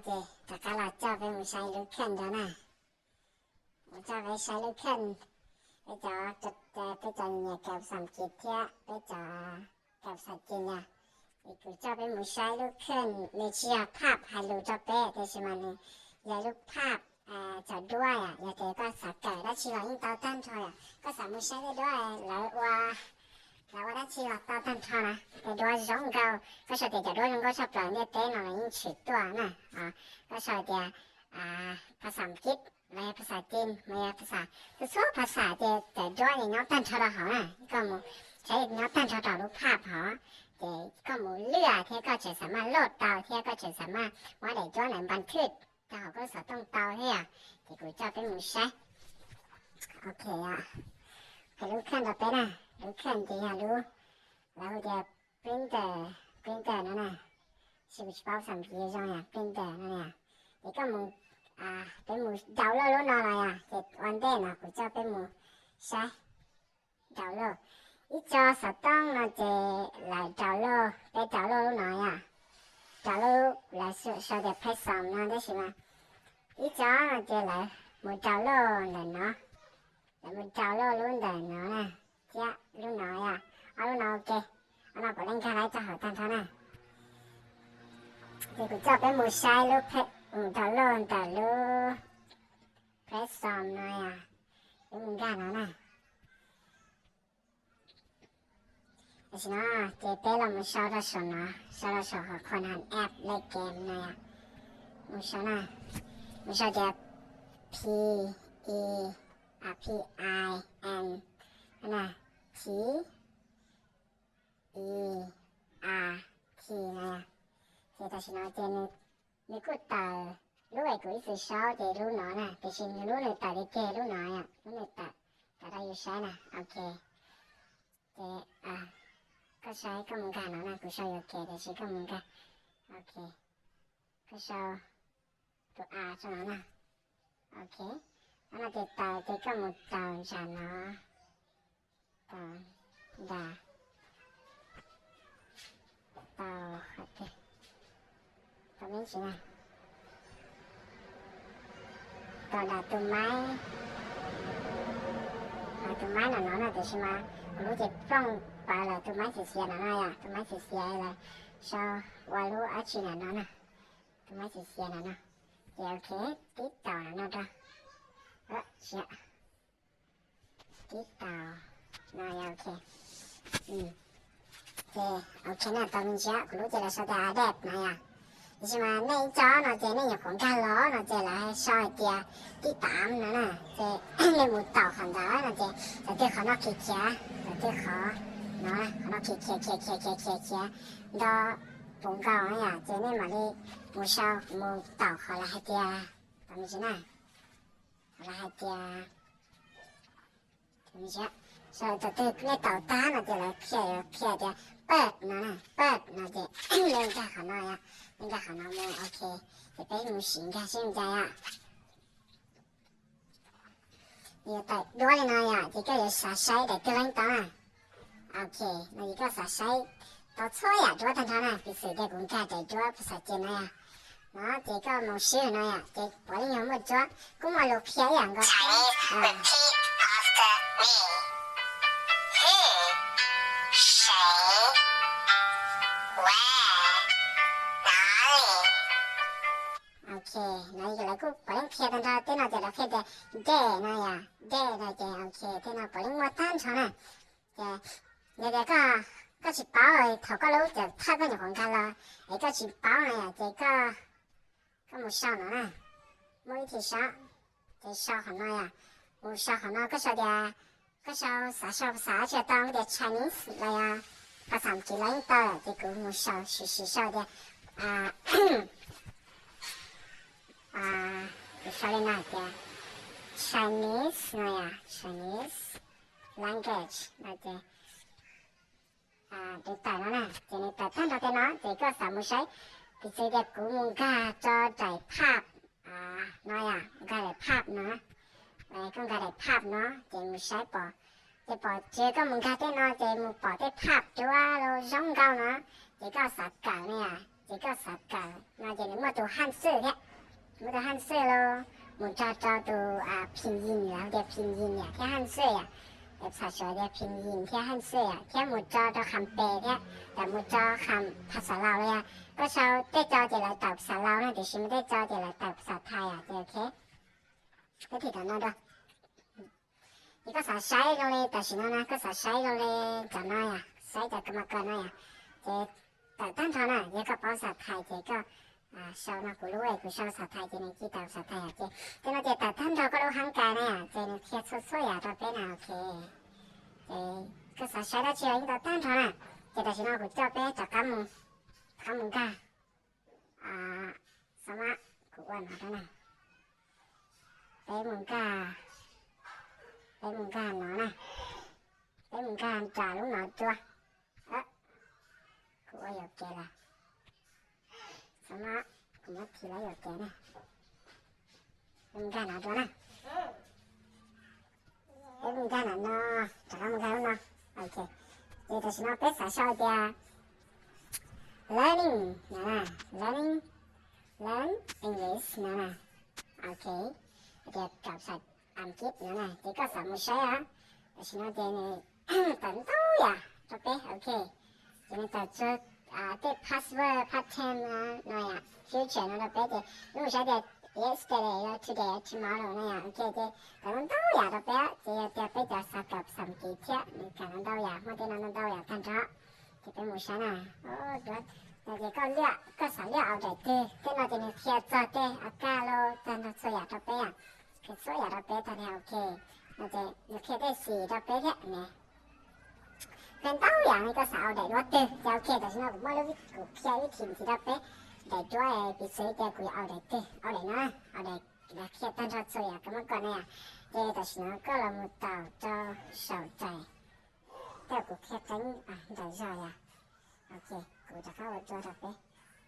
เจแต่ก็เราเจ้าไปมือใช้ลูกเข็นเดี๋ยวนะเจ้าไปใช้ลูกเข็นไปจ่อจุดไปจ่อเนี่ยแกบสามกิจเที่ยไปจ่อแกบสัตว์กินเนี่ยอีกเจ้าไปมือใช้ลูกเข็นในเชียภาพให้ลูกเจ้าเป๊ะแต่ใช่ไหมเนี่ยอย่าลูกภาพจะด้วยอย่าเจก็สักแก่ได้ชีวิตยิ่งเต้าตั้นชอยก็สามารถใช้ได้ด้วยแล้วว่าได้ชีวิตเต้าตั้นชอยนะแต่ด้วยร้องเกาก็ชอบแต่ด้วยยังก็ชอบปล่อยเนี่ยเต้นอะไรยิ่งฉีดตัวนะก็ชอบแต่ภาษาอังกฤษไม่ภาษาจีนไม่ภาษาคือส่วนภาษาแต่ด้วยเนี่ยน้องตั้นชอยเขานะก็มูใช้น้องตั้นชอยต่อรูปภาพเขาแต่ก็มูเลือที่ก็จะสามารถโหลดเตาที่ก็จะสามารถว่าได้ด้วยในบันทึกแต่เขาก็สอนต้องเตาให้ที่กูจะเป็นมือใช้โอเคให้รู้ขั้นต่อไปนะรู้ขั้นที่รู้แล้วจะprinter นั่นน่ะชีวิต包上皮上呀 printer นั่นน่ะนี่ก็มึงเป็นมือดาวน์โหลดรู้นอนอะไรเจ็ดวันเด่นกูจะเป็นมือใช้ดาวน์โหลดอีจอสต้องเราจะ来ดาวน์โหลดไปดาวน์โหลดรู้นอนดาวน์โหลด来说的配上那的是吗อีจอเราจะ来มือดาวน์โหลดเลยเนาะแล้วมือดาวน์โหลดรู้เด่นเนาะนะเจ้ารู้นอนเอารู้นอนโอเคเราก็เล่นแค่ไรจะหาตันเท่านั้นเดี๋ยวกูจะไปมือใช้ลูกเพชรดาวน์โหลดแต่ลูกเพชรซ้อมหน่อยลูกมึงกันแล้วนะแต่สินะเจ๊เป้เรามือชอบเราชอบนะชอบเราชอบคนหันแอปเล่นเกมหน่อยมือชอบนะมือชอบจะ P E P I N นะ T E R T นะ这但是呢，这你个打，如果个意思少的路哪呢？就是你路你打的给路哪呀？路你打到有啥呢？OK，这个啥个门干呢？个啥有给的是个门干？OK，个啥都什么呢？OK，那这打这个门打啥呢？打。OK， ตอนนี้สินะตอนตัวไม้ตัวไม้หนาๆนะแต่ใช่ไหมรู้จะปล้องปลาละตัวไม้เสียๆหนาๆตัวไม้เสียๆอะไรชอบว่ารู้อาชีพหนาๆนะตัวไม้เสียๆหนาๆเดี๋ยวโอเคติดต่อหนาๆด้วยเสียติดต่อหนาๆโอเคโอเคนะตอนนี้เสียรู้จะเราสดาเด็ดนะ是嘛？那一早呢，在那红干老呢，在来烧一点地板呢，在那木刀很大呢，在对好那开开，在对好，喏，好那开，到崩高呀，在那嘛哩木烧木刀好了还点，怎么是呢？好了还点，怎么是？所以在对那刀大呢，在来撇的白呢，在那个好那呀。应该好那么 OK， 这边用心看现在你带多的呢这个有啥晒的对领导OK， 那一个啥晒到错多等他呢，必须得公开的多不是真的那这个没事呢这玻璃有没做，跟我录片两个OK， 那一个来个不能贴的它电脑在那贴的对那OK， 电脑不能我单纯呢，那个是包头个楼就太个就红干了，那个是包呢这个没少呢，没一天少，这少很多呀，没少很多个少的，个少啥就当的 Chinese 了呀，他上去领导这个没少是少的说的那个 Chinese Chinese language 那个对待了呢，这里对看到的呢，这个什么谁，必须得古木家做在ภาพ那个ภาพ呢，ก็ได้ภาพเนาะ这木ใช้ปอ这ปอ这个木家的呢，这木ปอ的ภาพตัวเราจ้องเก่าเนาะ这个สักเก่าเนี่ย这这个啥个，那就么都汉字的，么都汉字咯，么找都拼音呀，的拼音呀，ที่汉字呀，ภาษาชาว的拼音ที่汉字呀，ที่么找คำแปลเนี่ยแต่么找คำภาษาลาวเลยอะก็ชาวได้จอเจริญตอบภาษาลาวนะแต่ชิไม่ได้จอเจริญตอบภาษาไทยอ่ะโอเคก็ที่ตอนนั้นด้วยนี่ก็สาใช้เราเลยแต่ชิโน่นะก็สาใช้เราเลยจะน้อยอ่ะใช้แต่กรรมการน้อยอ่ะเจแต่ตั้งทอนอ่ะเยก็ภาษาไทยเจก็ชาวนะกูรู้เองกูชาวภาษาไทยเจนี่ที่ตอบภาษาไทยอ่ะเจแต่เราเจแต่ตั้งทอนก็รู้ห่างไกลเนี่ยเจนี่เทียบสวยๆอ่ะเราเป็นอ่ะโอเคเจก็สาใช้ได้เชียวนี่แต่ตั้งทอนอ่ะเจแต่ชิโน่กูเจ้าเป๊ะจากคำมึงก้าสมะกูอ้วนมาแล้วนะไปมึงก้าไปมึงก้าหนอนะไปมึงก้าจ่าลูกหนอจัวกูว่าหยอกแกละสมะกูมัดทีละหยอกแกนะไปมึงก้าหนอจัวนะไปมึงก้าหนอจ่ามึงก้าลูกหนอโอเคเดี๋ยวฉันเอาไปสาชาวเดียlearning นะ learn English นะโอเคเดี๋ยวกับสัตว์อังกฤษนะเดี๋ยวก็สามมุใช่อ่ะแต่ฉันเอาเดี๋ยวนี้ตันตู้อ่ะจบไปโอเคเดี๋ยวนี้ตัดจุดเดี๋ยว password part time นะหน่อยอ่ะ future นะจบไปเดี๋ยวรู้ใช่เดี๋ยว yesterday today tomorrow นะโอเคเดี๋ยวตันตู้อ่ะจบไปเดี๋ยวไปเดี๋ยวสักกับสามกีเที่ยนี่กันนั่นตู้อ่ะไม่ได้นั่นตู้อ่ะกันจ้ะเดี๋ยวไปมุใช่นะโอ้เดี๋ยว那这个料个啥料熬的对，跟那这里贴着对，干喽，咱那做牙的杯啊，给做牙的杯它的 OK，那这你可以在洗的杯的呢。跟刀牙那个啥的，我对，就 OK，但是那我冇了个偏一停止的杯，在做诶，必须得贵熬的对，熬的呢，熬的那贴单着做牙，咁么讲呢呀？这但是那个了冇到做手在，แต่กูแค่ตั้งได้จ่ายอ่ะโอเคกูจะเข้าจัวถัดไป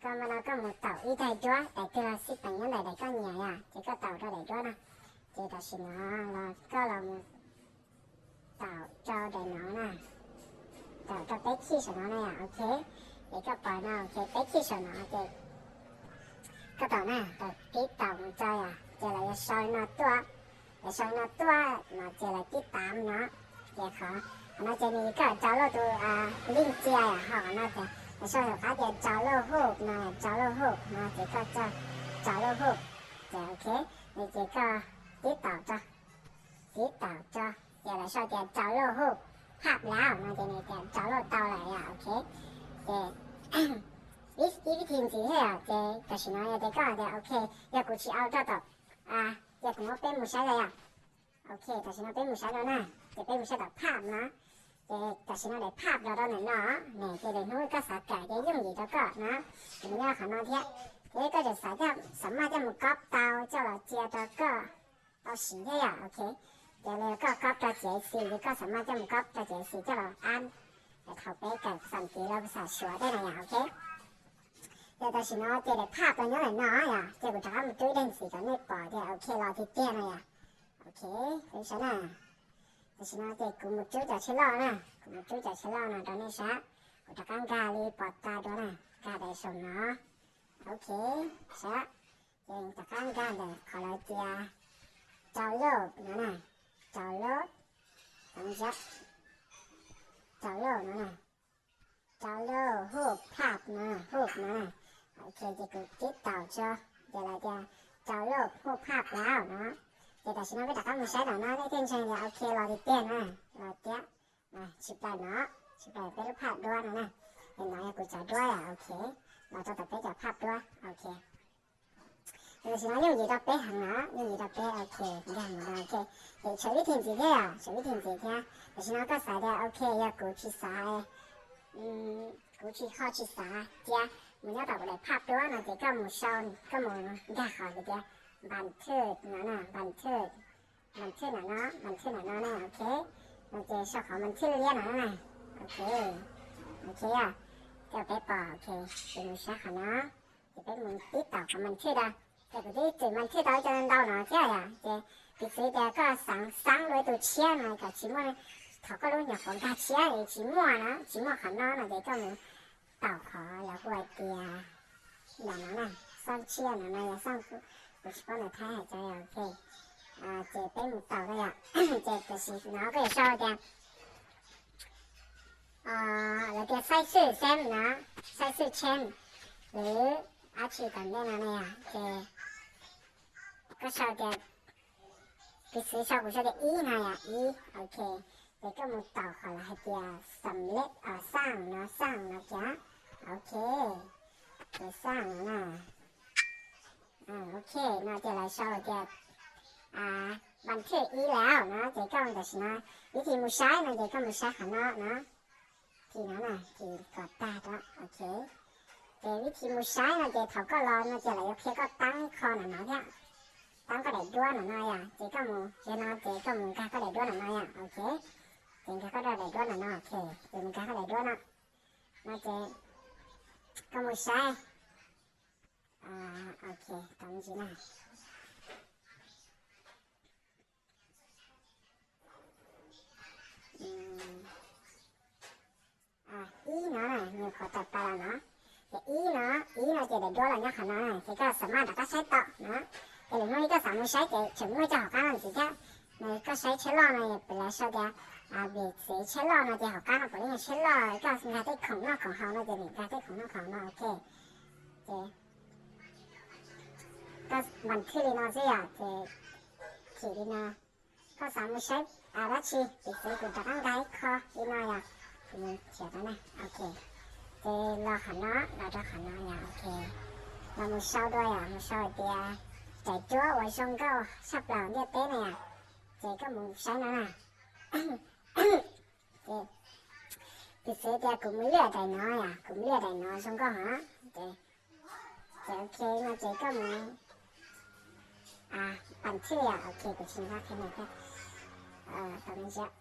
ก็มาเราก็มาเต่าอีได้จัวแต่ตัวสิปังยังไงได้ก็เหนียวอ่ะเจ๊ก็เต่าได้จัวนะเจ๊แต่สินะเราก็เรามาเต่าจัวได้น้องนะเต่าก็ไปขี้สนองนะโอเคเจ๊ก็ปล่อยนะโอเคไปขี้สนองเจ๊ก็เต่านะแต่ตีเต่ามันใจอ่ะเจ๊เราจะซอยนาตัวจะซอยนาตัวมาเจ๊เราติดตามนะเจ๊ขอ那这里个找了都另家呀，好，那个我说有发点找了后，那找了后，那这个找了后，这 OK，你这个跌倒着，也来说点找了后，拍了，那这里点找了到了呀 ，OK，这一天之后啊，这就是那要这个的 OK，要过去熬着的要跟我背木啥的呀 ，OK，就是那背木啥的呢，这背木啥的拍呢。แต่ฉันได้ภาพเราตอนนั้นเนาะเนี่ยจะได้รู้ก็สักการจะยุ่งอยู่แล้วก็นะถึงเนี่ยขนาดที่ก็จะสามารถจะมุกับเตาเจ้าเราเจียตัวก็เอาสีได้อ่ะโอเคเดี๋ยวเลยก็กับตัวเจียสีก็สามารถจะมุกับตัวเจียสีเจ้าเราอ่านแต่เขาไปกับสัมผัสเราภาษาชัวได้นะโอเคเดี๋ยวแต่ฉันเนาะจะได้ภาพตอนนั้นเนาะอ่ะจะกูจะทำตัวเด่นสีกันในปอดเดี๋ยวโอเครอที่เตี้ยนะโอเคเป็นฉันอ่ะแต่ฉันเอาเด็กกูมุดจุดจากชิลล์นะกูมุดจุดจากชิลล์นะตอนนี้ซะกูจะการกาลีปอดตาด้วยนะกาได้ส่งเนาะโอเคซะยังจะการกาเลยขอเราเจียเจ้าโลกนะเจ้าโลกตั้งจับเจ้าโลกนะเจ้าโลกหูภาพนะหูนะโอเคจะกูติดต่อเจ้าเดี๋ยวเราจะเจ้าโลกหูภาพแล้วเนาะแต่ฉันไม่ได้ทำมือใช้หรอกนะได้เต้นใช่ไหมโอเครอติดเต้นนะรอเตี้ยชิบไปเนาะชิบไปเป็นรูปภาพด้วยนะเห็นไหมกูจะด้วยโอเคเราจะตัดไปจากภาพด้วยโอเคแต่ฉันยังอยู่กับเป๊ะหังนะยังอยู่กับเป๊ะโอเคยังโอเคเดี๋ยวใช้วิธีจีเดียวใช้วิธีจีเดียวแต่ฉันก็ใส่ได้โอเคอยากกูชีสายกูชีข้อชีสาเจ้ามันจะตัดไปภาพด้วยนะเดี๋ยวก็มือซ้อนก็มือได้ขอเดียวบันทึกนะบันทึกนะโอเคเราจะชอบของบันทึกเรียนนะโอเคอ่ะจะไปปอโอเคเป็นมือชักนะจะเป็นมือติดต่อกับบันทึกอ่ะแต่ก็ที่จุดบันทึกเราจะเดาหน่อยเจ้าอ่ะจะพิเศษเดี๋ยวก็สั่งเลยตัวเชี่ยนะกับชิมว่าเขาก็รู้อย่างของการเชี่ยชิมว่านะชิมว่าขันน้อยนะเดี๋ยวก็มือต่อขอแล้วก็เตีย là nó nè sang chia nó này là sang của con là thay hạt cho ok chế bé một tàu đây ạ chế cái gì nó cái sau kìa là cái sai sự xem nó sai sự chen หรืออาชีพกันได้นะเนี่ยก็ชอบจะไปซื้อชอบกูชอบจะอีนะอ่ะอีโอเคแต่ก็มึงต่อขอละให้เดียสำเร็จสร้างเนาะสร้างนะจ๊ะโอเคจะสร้างนะโอเคนะจะ来说จะบันทึกอีแล้วนะเจ๊ก็มันจะชนะวิธีมุใช้นะเจ๊ก็มุใช้ขันเนาะนะทีนั้นนะทีกดตาแล้วโอเควิธีมุใช้นะเจ๊เขาก็รอนะเจ๊อะไรเพี้ยก็ตั้งคอหน่อยเนี่ยตั้งก็ได้ด้วยหน่อยเจ๊ก็มูเจ๊นะเจ๊ก็มูก็ได้ด้วยหน่อยโอเคเจ๊ก็ได้ด้วยหน่อยโอเคเจ๊มันก็ได้ด้วยนะเจ๊ก็มุใช้โอเคตามนี้นะอีเนาะเนี่ยขอตัดไปแล้วเนาะอีเนาะจะได้ด้วยอะไรเนี่ยค่ะเนาะเจ๊ก็สามารถก็ใช้ต่อเนาะแต่หรือไม่ก็สามารถใช้เจ๊ถึงไม่จะหอกกันสิจ๊ะเนี่ยก็ใช้เชื้อราเนี่ยเป็นแล้วชอบจะเบียดเสียเชื้อราเนี่ยจะหอกกันเพราะนี่เชื้อราก็สิ่งที่ของนอกของเขาเนี่ยจะมีการที่ของนอกของเราโอเคเจ๊ก็บันทึกเลยเนาะสิเจ๊ขีดเนาะก็สามารถใช้รัชชีติดเสียกุญแจตั้งได้คออีน้อยเขียนแล้วนะโอเคเจเราขันเนาะเราจะขันเนาะโอเคเรามาเช่าด้วยมาเช่าเดียใจจั่วไว้ช่องก็ชับเหล่าเนี่ยเต้เนี่ยเจก็มึงใช้นะเจติดเสียเดียกูไม่เลือดได้น้อยกูไม่เลือดได้น้อยช่องก็ฮะเจโอเคนะเจก็มึงปั่นเชื่อโอเคกูชิมว่าแค่ไหนแค่ตอนนี้เชียว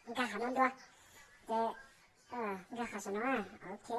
มันก็ขันนั่นด้วยเจ๊มันก็ขันสนองโอเค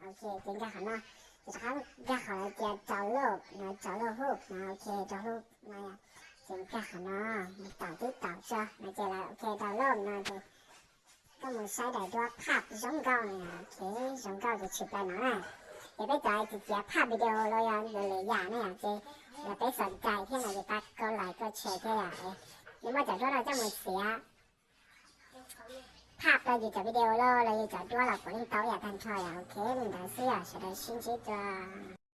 โอเคเจ๊ก็ขันนะจะขันก็ขันจะเจ้าโลกนะเจ้าโลกฮูบนะโอเคเจ้าโลกนะเจ๊ก็ขันนะต่างที่ต่างเชียวนะเจ๊ละโอเคเจ้าโลกนะเจ๊ก็มึงใช้ได้ด้วยภาพสองเก้าเนี่ยโอเคสองเก้าจะชิบไปหน่อยอย่าไปจ่ายจะเสียภาพวิดีโอเลยเลยอย่างเนี่ยเจ๊อย่าไปสนใจที่ไหนจะตัดก็ไลค์ก็แชร์แค่อย่างนี่มาจากด้วยเราจะมึงเสียภาพเราอยู่จากวิดีโอเราอยู่จากด้วยเราคนที่เขาอยากทำชอยโอเคหนึ่งทางเสื้อจะได้ชิ้นชิ้นจ้า